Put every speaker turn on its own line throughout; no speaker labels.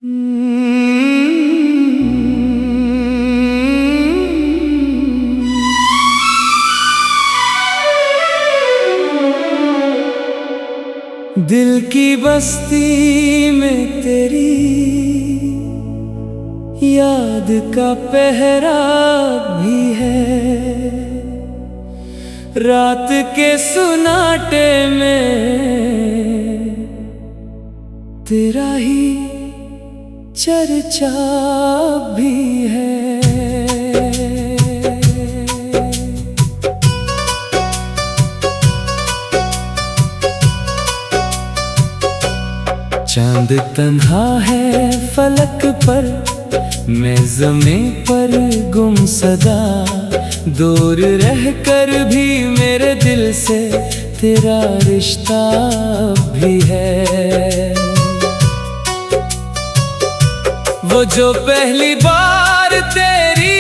दिल की बस्ती में तेरी याद का पहरा भी है। रात के सुनाटे में तेरा ही चर्चा भी है। चांद तन्हा है फलक पर, मैं ज़मीं पर गुमसदा। दूर रहकर भी मेरे दिल से तेरा रिश्ता भी है। वो जो पहली बार तेरी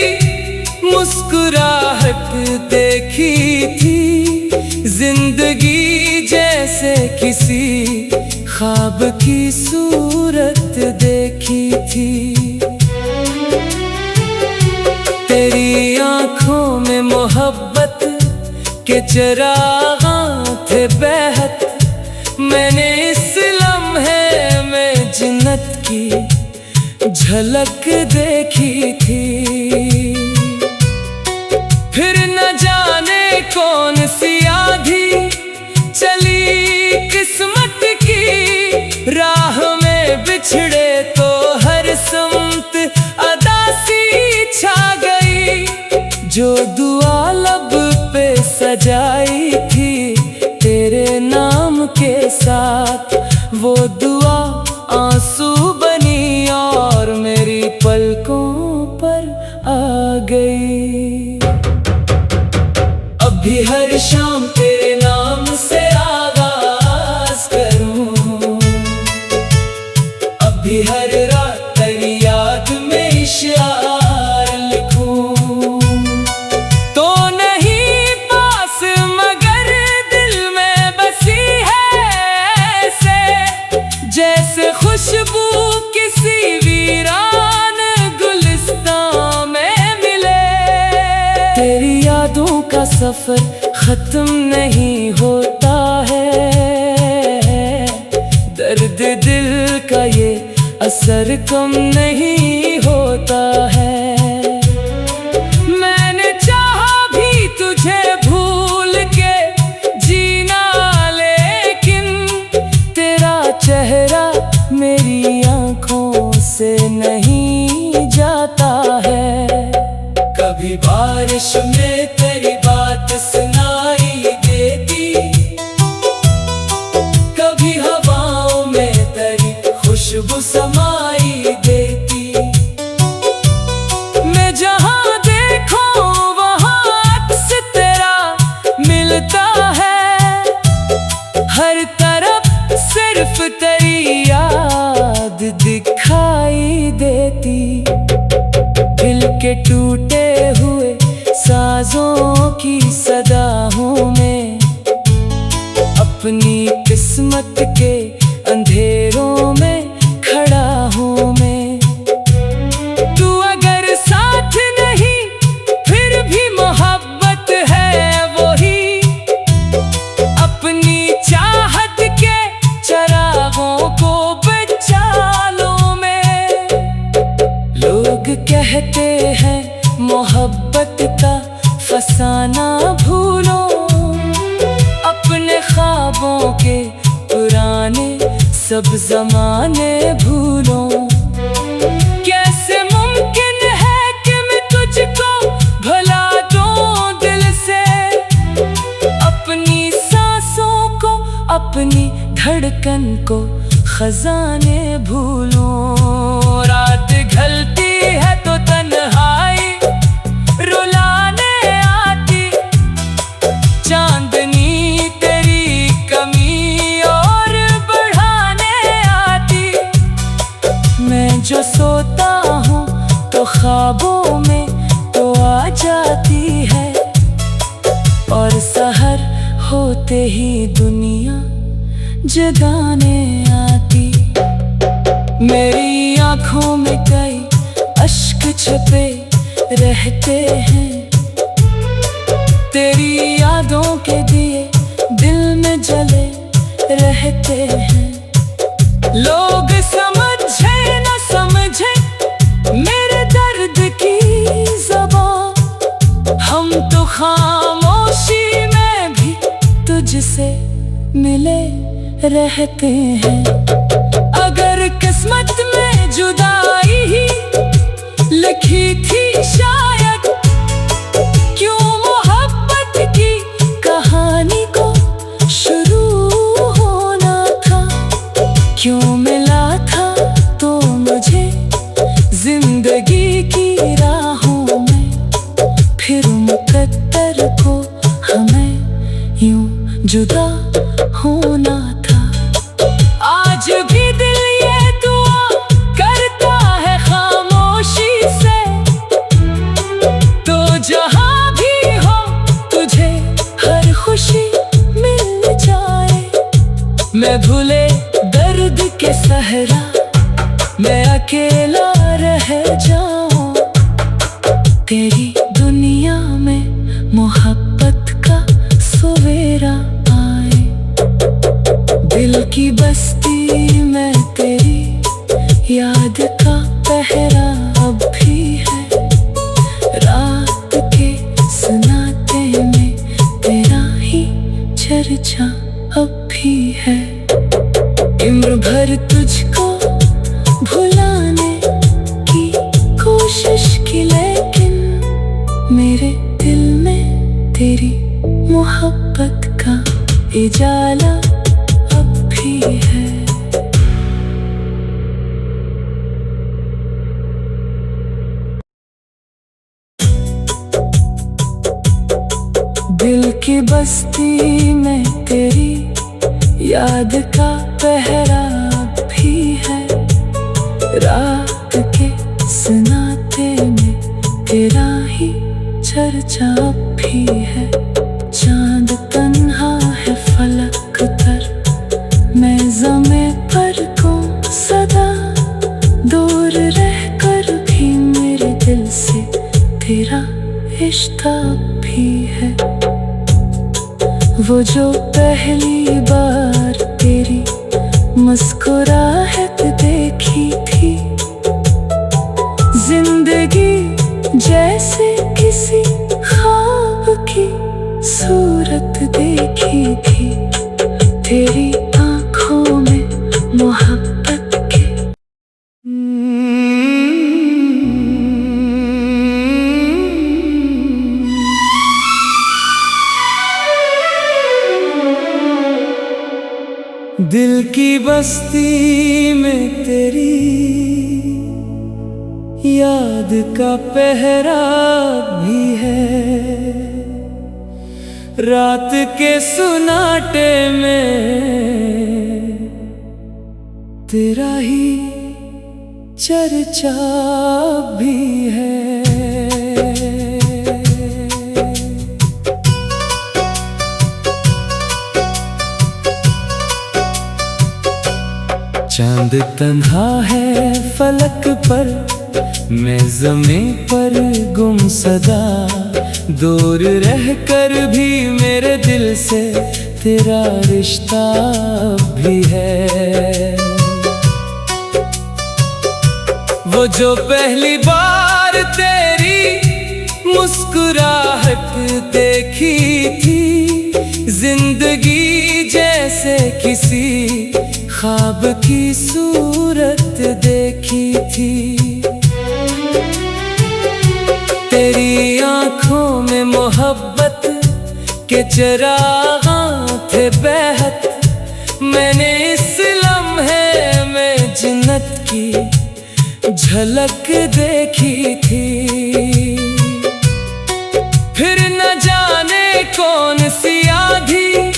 मुस्कुराहट देखी थी, जिंदगी जैसे किसी ख्वाब की सूरत देखी थी। तेरी आँखों में मोहब्बत के चिरागां थे बेहद। मैंने इस लम्हे में जन्नत की झलक देखी थी। फिर न जाने कौन सी आधी चली किस्मत की राह में, बिछड़े तो हर समत अदासी छा गई। जो दुआ लब पे सजाई थी तेरे नाम के साथ, वो दुआ आंसू बनी और मेरी पलकों पर आ गई। अभी हर शाम तेरे नाम से आगाज करूं, अभी हर रात तेरी याद में इशार लिखूं। तो नहीं पास मगर दिल में बसी है ऐसे, जैसे खुशबू किसी वीरान गुलिस्तान में मिले। तेरी यादों का सफर खत्म नहीं होता है, दर्द दिल का ये असर कम नहीं होता है। मैंने चाहा भी तुझे भूल के जीना, लेकिन तेरा चेहरा मेरी आँखों से नहीं जाता है। कभी बारिश में तेरी बात सुनाई देती, कभी हवाओं में तेरी खुशबू समाई देती। मैं जहाँ देखूं वहाँ अक्स तेरा मिलता है। हर तरफ सिर्फ तेरी याद दिखाई देती। दिल के टूटे हुए साजों की सदाओं में, अपनी किस्मत के अंधेरों में खड़ा हूँ मैं। तू अगर साथ नहीं फिर भी मोहब्बत है वही, अपनी चाहत के चरागों को बचा लो मैं। लोग कहते हैं मोहब्बत का फसाना भूलो, अपने ख्वाबों के पुराने सब जमाने भूलो। कैसे मुमकिन है कि मैं तुझको भुला दूं दिल से, अपनी सांसों को अपनी धड़कन को खजाने भूलूं। रात ढलती है तो तन्हाई रुलाने आती, चांदनी तेरी कमी और बढ़ाने आती। मैं जो सोता हूँ तो ख्वाबों में तो आ जाती है, और सहर होते ही दुनिया जगाने आती। मेरी आंखों में कई अश्क छुपे रहते हैं, तेरी यादों के दिए दिल में जले रहते हैं। लोग समझे न समझे मेरे दर्द की ज़बान, हम तो खामोशी में भी तुझसे मिले रहते हैं। अगर किस्मत में जुदाई ही लिखी थी शायद, क्यों मोहब्बत की कहानी को शुरू होना था। क्यों मिला था तो मुझे जिंदगी की राहों में, फिर मुकद्दर को हमें यूं जुदा होना था। आज भी दिल ये दुआ करता है खामोशी से, तो जहां भी हो तुझे हर खुशी मिल जाए। मैं भूले दर्द के सहरा, मैं अकेला रह जाऊं, तेरी दुनिया में मोहब्बत का सवेरा आए। दिल की बस्ती में तेरी याद का पहरा अब भी है, रात के सन्नाटे में तेरा ही चर्चा अब भी है। इम्र भर तुझको भुलाने की कोशिश की, लेकिन मेरे दिल में तेरी मोहब्बत का उजाला अब भी है। दिल की बस्ती में तेरी याद का पहरा अब भी है, रात के सन्नाटे में तेरा ही चर्चा अब भी है। चांद तन्हा है फलक पर, मैं ज़मीं पर गुम सदा, दूर रह कर भी मेरे दिल से तेरा रिश्ता भी है। वो जो पहली बार तेरी मुस्कुराहट देखी थी, जिंदगी जैसे किसी ख्वाब की सूरत देखी थी। तेरी आंखों में मोहब्बत के दिल की बस्ती में तेरी याद का पहरा भी है, रात के सुनाटे में तेरा ही चर्चा भी है। चांद तन्हा है फलक पर, मैं ज़मीं पर गुमसदा, दूर रह कर भी मेरे दिल से तेरा रिश्ता भी है। वो जो पहली बार तेरी मुस्कुराहट देखी थी, जिंदगी जैसे किसी ख्वाब की सूरत देखी थी। तेरी आंखों में मोहब्बत के चिराग़ थे बेहद, मैंने इस लम्हे में जन्नत की झलक देखी थी। फिर न जाने कौन सी आधी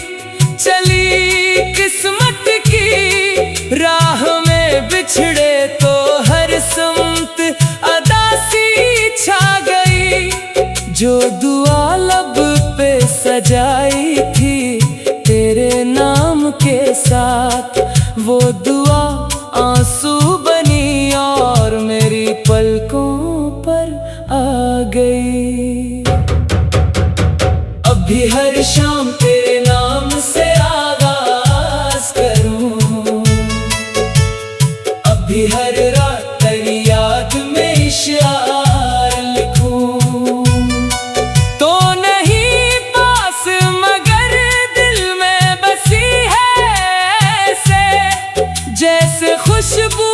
चली किस्मत की राह में, बिछड़े तो हर समत अदासी छा गई। जो दुआ लब पे सजाई थी तेरे नाम के साथ, वो दुआ आंसू बनी और अभी हर शाम तेरे नाम से आगाज करूं, अभी हर रात तेरी याद में इशार लिखूं। तो नहीं पास मगर दिल में बसी है ऐसे, जैसे खुशबू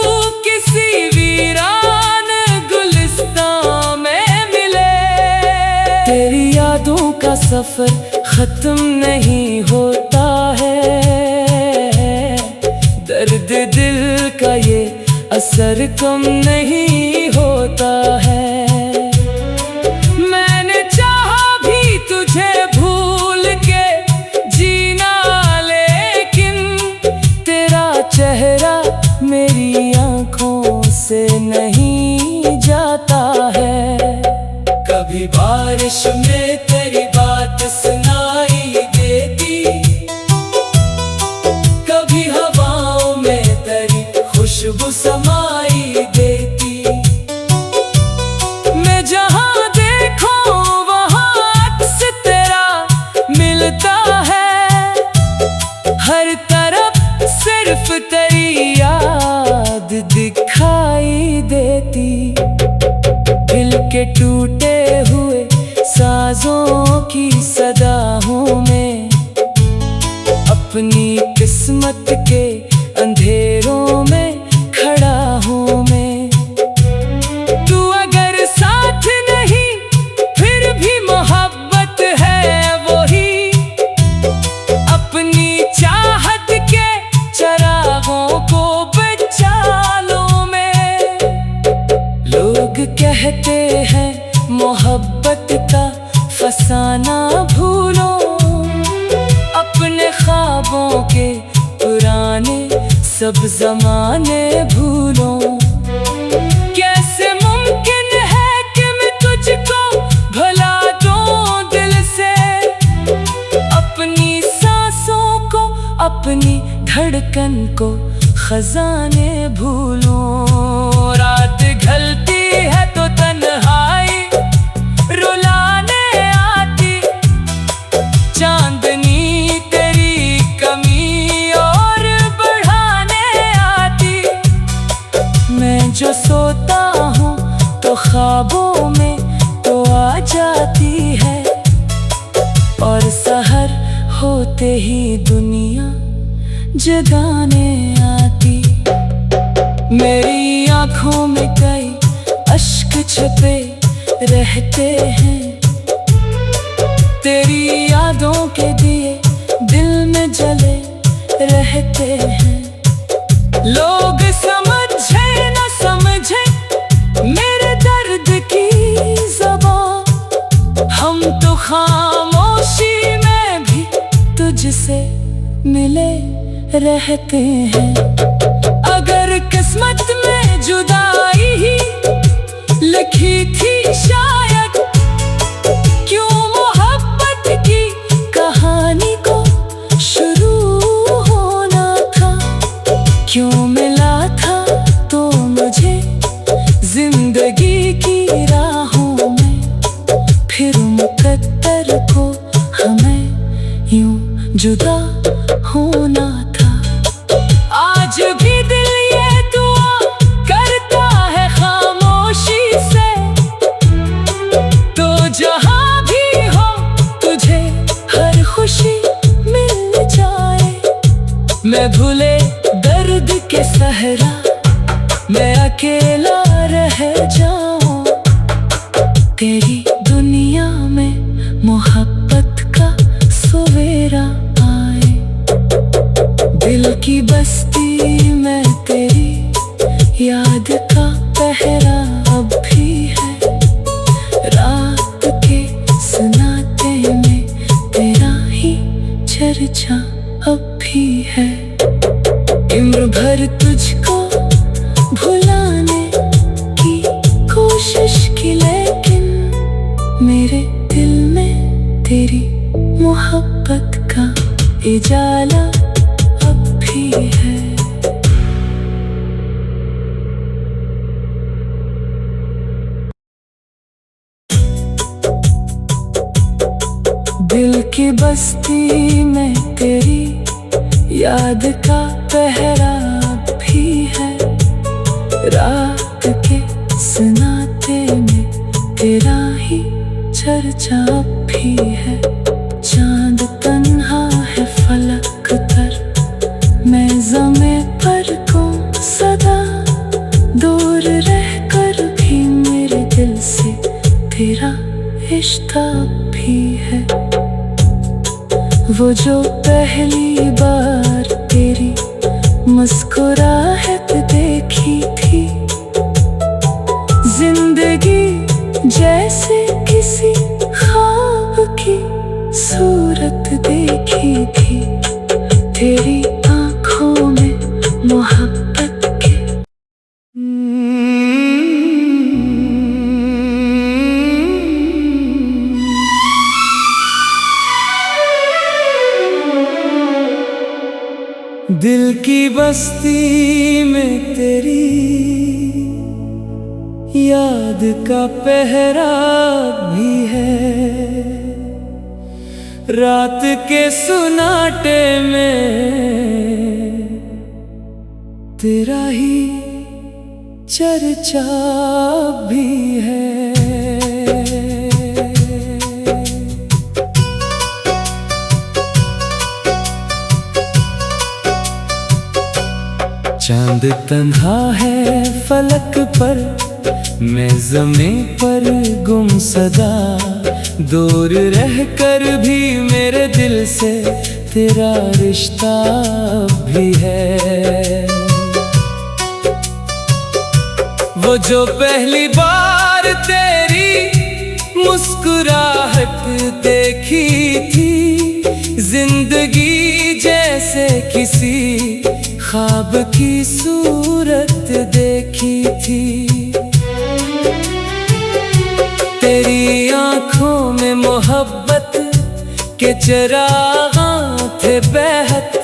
किसी वीरान गुलिस्तान में मिले। तेरी यादों का सफर खत्म नहीं होता है, दर्द दिल का ये असर कम नहीं होता है। मैंने चाहा भी तुझे भूल के जीना, लेकिन तेरा चेहरा मेरी आंखों से नहीं जाता है। कभी बारिश में तेरी बात सुनाई देती, कभी हवाओं में तेरी खुशबू समाई देती। मैं जहां देखूं वहां अक्स तेरा मिलता है, हर तरफ सिर्फ तेरी याद दिखाई देती। दिल के टूटे हुए साजों की सदाओं में, अपनी किस्मत के अंधेरों में खड़ा हूँ मैं। तू अगर साथ नहीं फिर भी मोहब्बत है वही, अपनी चाहत के चरागों को बचा लो मैं। लोग कहते हैं मोहब्बत का फसाना भूलो, अपने ख्वाबों के पुराने सब जमाने भूलो। कैसे मुमकिन है कि मैं तुझको भुला दूं दिल से, अपनी सांसों को अपनी धड़कन को खजाने भूलूं। रात ढलती है तो तन्हाई रुलाने आती, चांदनी तेरी कमी और बढ़ाने आती। मैं जो सोता हूँ तो ख्वाबों में तो आ जाती है, और सहर होते ही दुनिया जगाने आती। मेरी आँखों में कई अश्क छुपे रहते हैं, तेरी यादों के दिए दिल में जले रहते हैं। लोग समझे न समझे मेरे दर्द की ज़बान, हम तो खामोशी में भी तुझसे मिले रहते हैं। अगर किस्मत में जुदाई ही लिखी थी शायद, क्यों मोहब्बत की कहानी को शुरू होना था। क्यों मिला था तो मुझे जिंदगी की राहों में, फिर मुकद्दर को हमें यूं जुदा होना था। आज भी दिल ये दुआ करता है खामोशी से, तो जहां भी हो तुझे हर खुशी मिल जाए। मैं भूले दर्द के सहरा, मैं अकेला रह जाऊं, तेरी दुनिया में मोहब्बत का सवेरा आए। दिल की बस्ती में तेरी याद का पहरा अब भी है, रात के सन्नाटे में तेरा ही चर्चा अब भी है। उम्र भर तुझको भुलाने की कोशिश की, लेकिन मेरे दिल में तेरी मोहब्बत का उजाला अब भी है। दिल की बस्ती में तेरी याद का पहरा भी है। रात के सन्नाटे में तेरा ही चर्चा भी है। चांद तन्हा है फलक पर, मैं ज़मीं पर गुम सदा। दूर रहकर भी मेरे दिल से तेरा रिश्ता भी है। वो जो पहली बार तेरी मुस्कुराहट देखी थी, जिंदगी जैसे किसी ख्वाब की सूरत देखी थी। तेरी आंखों में मोहब्बत के दिल की बस्ती में तेरी याद का पहरा भी है। रात के सुनाटे में तेरा ही चर्चा भी है। चांद तन्हा है फलक पर, मैं ज़मीं पर गुमसदा। दूर रहकर भी मेरे दिल से तेरा रिश्ता भी है। वो जो पहली बार तेरी मुस्कुराहट देखी थी, जिंदगी जैसे किसी ख्वाब की सूरत देखी थी। तेरी आंखों में मोहब्बत के चिरागां थे बेहद।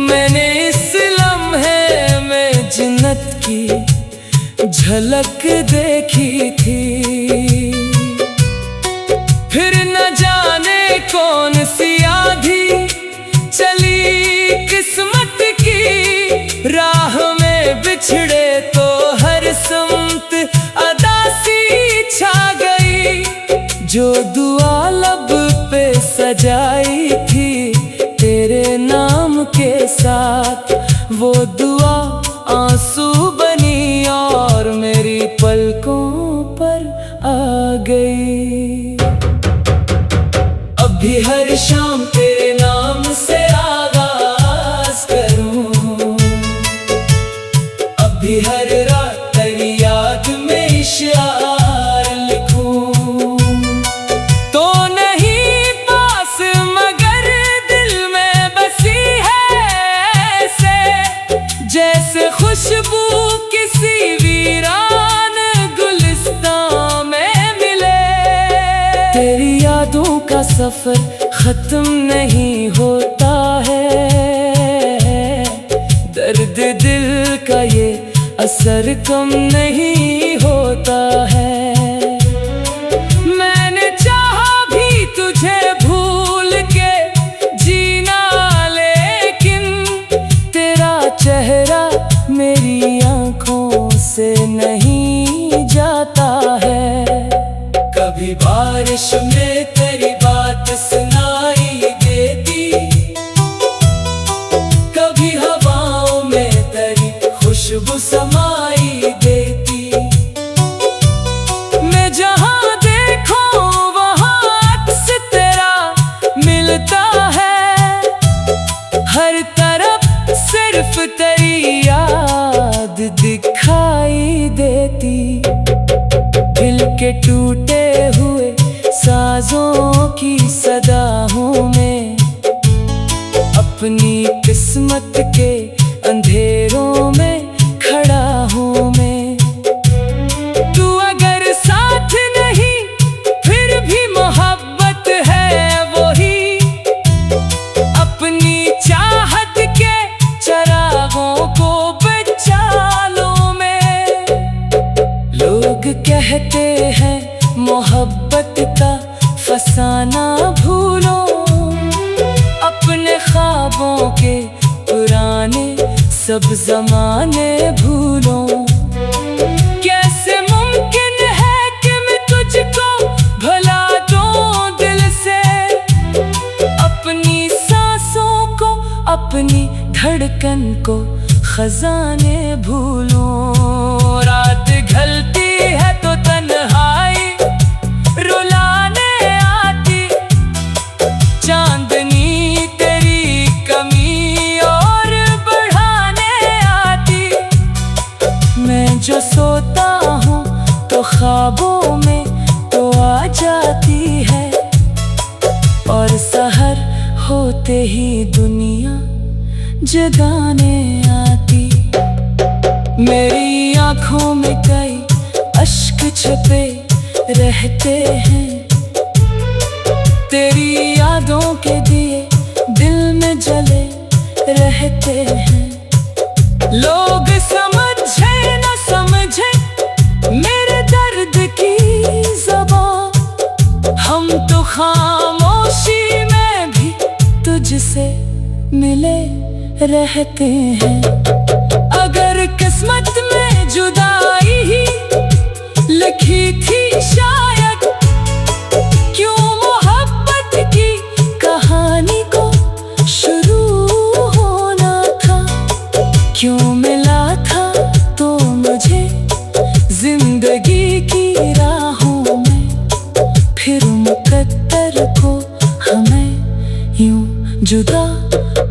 मैंने इस लम्हे में जन्नत की झलक देखी थी। फिर न जाने कौन सी आंधी चली किस्मत की राह में, बिछड़े तो हर समत अदासी छा गई। जो दुआ लब पे सजाई थी तेरे नाम के साथ, वो दुआ आंसू बनी और मेरी पलकों पर आ गई। अब भी हर शाम तेरे नाम से आगाज करूं, अब भी हर रात तेरी याद में इशार लिखूं। तो नहीं पास मगर दिल में बसी है ऐसे, जैसे खुशबू किसी वीरान गुलिस्तान में मिले। तेरी यादों का सफर खत्म नहीं होता है, दर्द दिल का ये असर कम नहीं होता है। मैंने चाहा भी तुझे भूल के जीना, लेकिन तेरा चेहरा मेरी आंखों से नहीं जाता है। कभी बारिश में तेरी बात सुनाई देती, कभी हवाओं में तेरी खुशबू समाई देती। मैं जहाँ देखूं वहाँ अक्स तेरा मिलता है। हर तरफ सिर्फ तेरी याद दिखाई देती। दिल के टूटे हुए साजों की सदाओं में, अपनी किस्मत के अंधेरों में खड़ा हूँ मैं। तू अगर साथ नहीं फिर भी मोहब्बत है वही, अपनी चाहत के चरागों को बचा लो मैं। लोग कहते हैं मोहब्बत का फसाना भूलो, सब ज़माने भूलों। कैसे मुमकिन है कि मैं तुझको भुला दूं दिल से, अपनी सांसों को, अपनी धड़कन को, खजाने भूलूं। रात ढलती है तो तन्हाई रुलाने आती, चांदनी तेरी कमी और बढ़ाने आती। मैं जो सोता हूँ तो ख्वाबों में तो आ जाती है, और सहर होते ही दुनिया जगाने आती। मेरी आँखों में कई अश्क छुपे रहते हैं, तेरी यादों के दिए दिल में जले रहते हैं। लोग समझे न समझे मेरे दर्द की ज़बान, हम तो खामोशी में भी तुझसे मिले रहते हैं। अगर किस्मत में जुदाई ही लिखी थी शायद, क्यों मोहब्बत की कहानी को शुरू होना था। क्यों मिला था तो मुझे जिंदगी की राहों में, फिर मुकद्दर को हमें यूं जुदा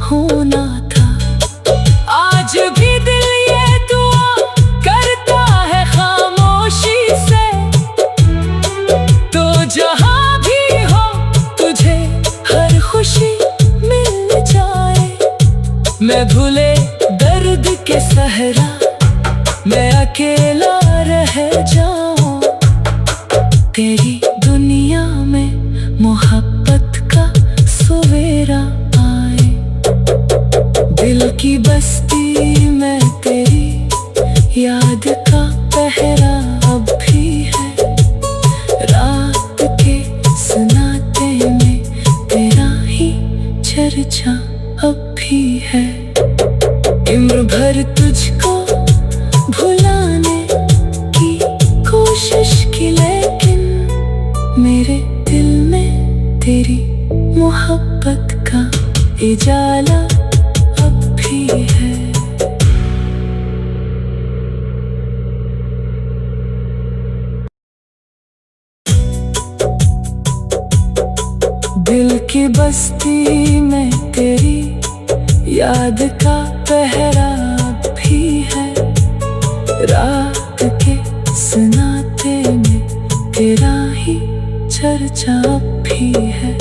होना था। आज भी दिल ये दुआ करता है खामोशी से, तो जहां भी हो तुझे हर खुशी मिल जाए। मैं भूले दर्द के सहरा, मैं अकेला रह जाऊं, तेरी दुनिया में मोहब्बत का सवेरा आए। दिल की बस्ती में तेरी याद का पहरा अब भी है, रात के सन्नाटे में तेरा ही चर्चा अब भी है। उम्र भर तुझको भुलाने की कोशिश की, लेकिन मेरे दिल में तेरी मोहब्बत का उजाला अब भी है। दिल की बस्ती में तेरी याद का पहरा अब भी है, रात के सन्नाटे में तेरा ही चर्चा अब भी है।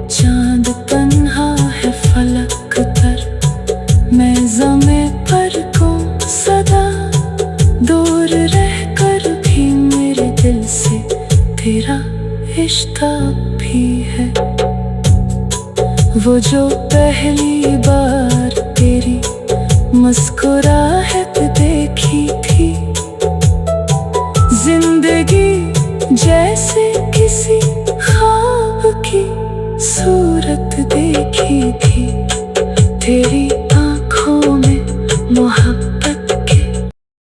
चांद तन्हा है फलक पर, मैं ज़मे पर को सदा, दूर रह कर भी मेरे दिल से तेरा रिश्ता भी है। वो जो